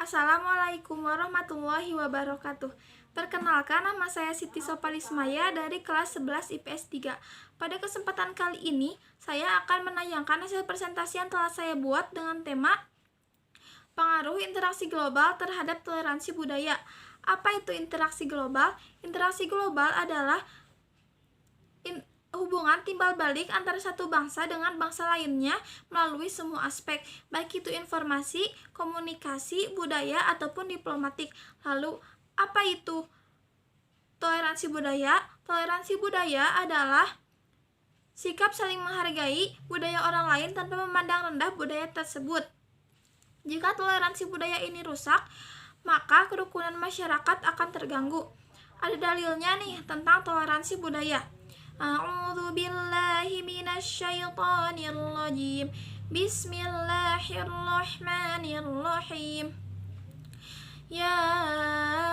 Assalamualaikum warahmatullahi wabarakatuh. Perkenalkan, nama saya Siti Sopalismaya dari kelas 11 IPS 3. Pada kesempatan kali ini, saya akan menayangkan hasil presentasi yang telah saya buat dengan tema pengaruh interaksi global terhadap toleransi budaya. Apa itu interaksi global? Interaksi global adalah hubungan timbal balik antara satu bangsa dengan bangsa lainnya melalui semua aspek, baik itu informasi, komunikasi, budaya, ataupun diplomatik. Lalu, apa itu toleransi budaya? Toleransi budaya adalah sikap saling menghargai budaya orang lain tanpa memandang rendah budaya tersebut. Jika toleransi budaya ini rusak, maka kerukunan masyarakat akan terganggu. Ada dalilnya nih tentang toleransi budaya. A'udzu billahi minasyaitonir rajim. Bismillahirrahmanirrahim. Ya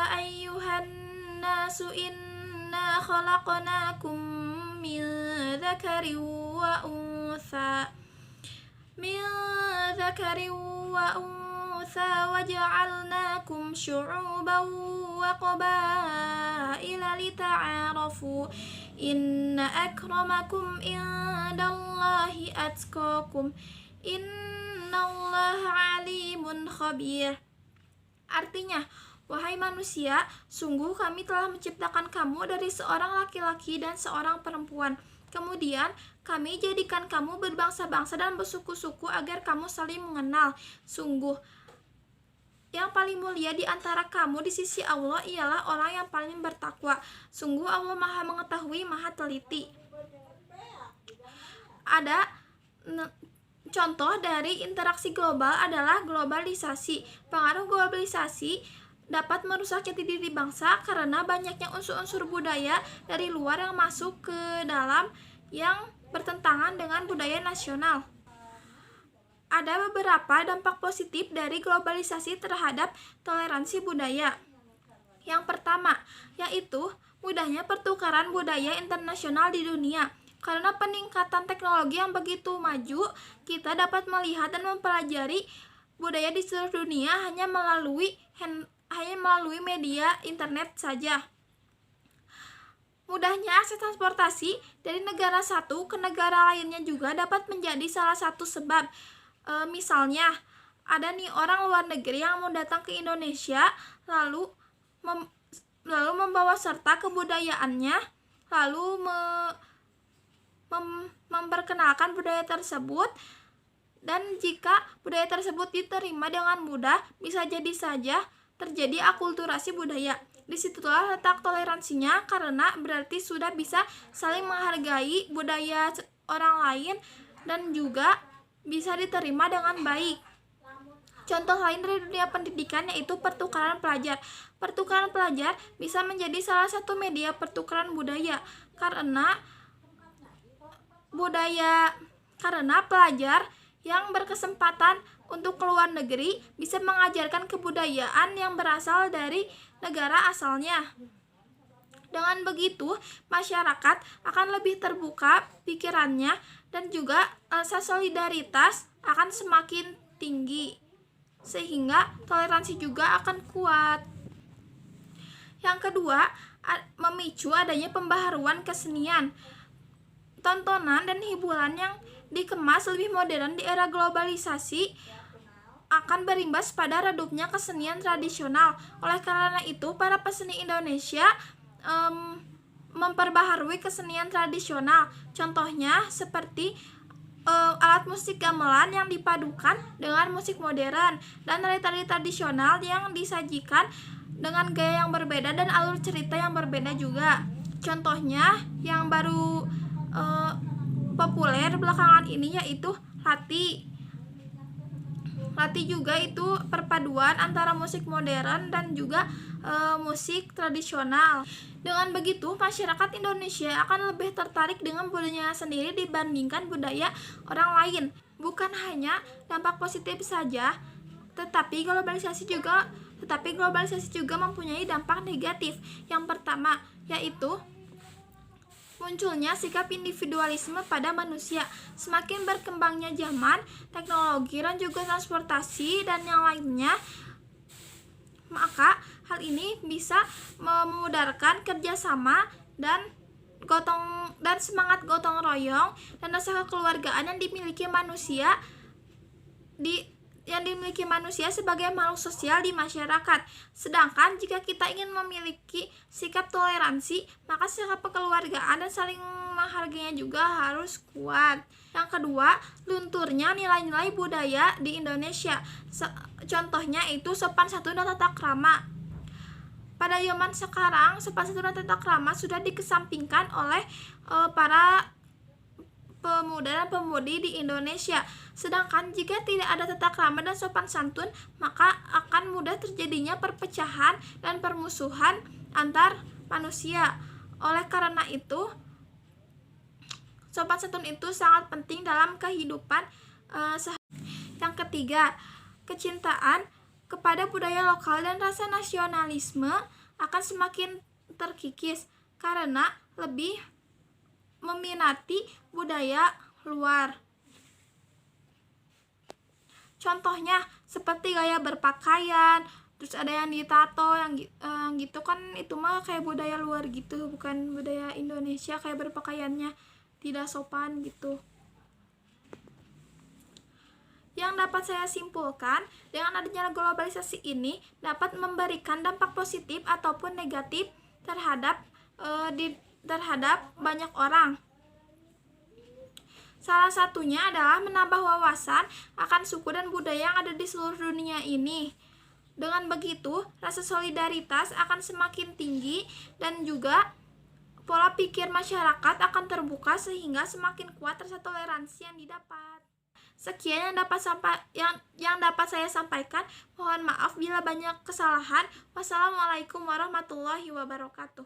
ayyuhan nasu inna khalaqnakum min dzakarin wa untha waja'alnakum syu'uban wa qabaila lita'arafu inna akramakum indallahi atqakum innallaha alimun khabir. Artinya, wahai manusia, sungguh kami telah menciptakan kamu dari seorang laki-laki dan seorang perempuan. Kemudian, kami jadikan kamu berbangsa-bangsa dan bersuku-suku agar kamu saling mengenal. Sungguh, yang paling mulia di antara kamu di sisi Allah ialah orang yang paling bertakwa. Sungguh Allah Maha Mengetahui, Maha Teliti. Ada contoh dari interaksi global adalah globalisasi. Pengaruh globalisasi dapat merusak jati diri bangsa karena banyaknya unsur-unsur budaya dari luar yang masuk ke dalam yang bertentangan dengan budaya nasional. Ada beberapa dampak positif dari globalisasi terhadap toleransi budaya. Yang pertama, yaitu mudahnya pertukaran budaya internasional di dunia. Karena peningkatan teknologi yang begitu maju, kita dapat melihat dan mempelajari budaya di seluruh dunia hanya melalui media internet saja. Mudahnya akses transportasi dari negara satu ke negara lainnya juga dapat menjadi salah satu sebab. Misalnya, ada nih orang luar negeri yang mau datang ke Indonesia, lalu membawa serta kebudayaannya, lalu memperkenalkan budaya tersebut, dan jika budaya tersebut diterima dengan mudah, bisa jadi saja terjadi akulturasi budaya. Disitulah letak toleransinya, karena berarti sudah bisa saling menghargai budaya orang lain dan juga bisa diterima dengan baik. Contoh lain dari dunia pendidikan yaitu pertukaran pelajar. Pertukaran pelajar bisa menjadi salah satu media pertukaran budaya karena pelajar yang berkesempatan untuk keluar negeri bisa mengajarkan kebudayaan yang berasal dari negara asalnya. Dengan begitu, masyarakat akan lebih terbuka pikirannya dan juga rasa solidaritas akan semakin tinggi, sehingga toleransi juga akan kuat. Yang kedua, memicu adanya pembaharuan kesenian. Tontonan dan hiburan yang dikemas lebih modern di era globalisasi akan berimbas pada redupnya kesenian tradisional. Oleh karena itu, para peseni Indonesia memperbaharui kesenian tradisional. Contohnya seperti alat musik gamelan yang dipadukan dengan musik modern dan tari-tari tradisional yang disajikan dengan gaya yang berbeda dan alur cerita yang berbeda juga. Contohnya yang baru populer belakangan ini yaitu Lati. Lati juga itu perpaduan antara musik modern dan juga musik tradisional. Dengan begitu, masyarakat Indonesia akan lebih tertarik dengan budayanya sendiri dibandingkan budaya orang lain. Bukan hanya dampak positif saja, tetapi globalisasi juga mempunyai dampak negatif. Yang pertama, yaitu munculnya sikap individualisme pada manusia. Semakin berkembangnya zaman, teknologi dan juga transportasi dan yang lainnya, Maka hal ini bisa memudarkan kerjasama dan semangat gotong royong dan rasa kekeluargaan yang dimiliki manusia sebagai makhluk sosial di masyarakat. Sedangkan jika kita ingin memiliki sikap toleransi, maka sikap kekeluargaan dan saling menghargainya juga harus kuat. Yang kedua, lunturnya nilai-nilai budaya di Indonesia. Contohnya itu sopan santun dan tata krama. Pada zaman sekarang, sopan santun dan tata krama sudah dikesampingkan oleh para pemuda dan pemudi di Indonesia. Sedangkan jika tidak ada tata krama dan sopan santun, maka akan mudah terjadinya perpecahan dan permusuhan antar manusia. Oleh karena itu, sopan santun itu sangat penting dalam kehidupan Yang ketiga, kecintaan kepada budaya lokal dan rasa nasionalisme akan semakin terkikis karena lebih meminati budaya luar. Contohnya seperti gaya berpakaian, terus ada yang ditato, yang gitu kan, itu mah kayak budaya luar gitu, bukan budaya Indonesia, kayak berpakaiannya tidak sopan gitu. Yang dapat saya simpulkan, dengan adanya globalisasi ini dapat memberikan dampak positif ataupun negatif terhadap banyak orang. Salah satunya adalah menambah wawasan akan suku dan budaya yang ada di seluruh dunia ini. Dengan begitu, rasa solidaritas akan semakin tinggi dan juga pola pikir masyarakat akan terbuka sehingga semakin kuat rasa toleransi yang didapat. Sekian yang dapat saya sampaikan. Mohon maaf bila banyak kesalahan. Wassalamualaikum warahmatullahi wabarakatuh.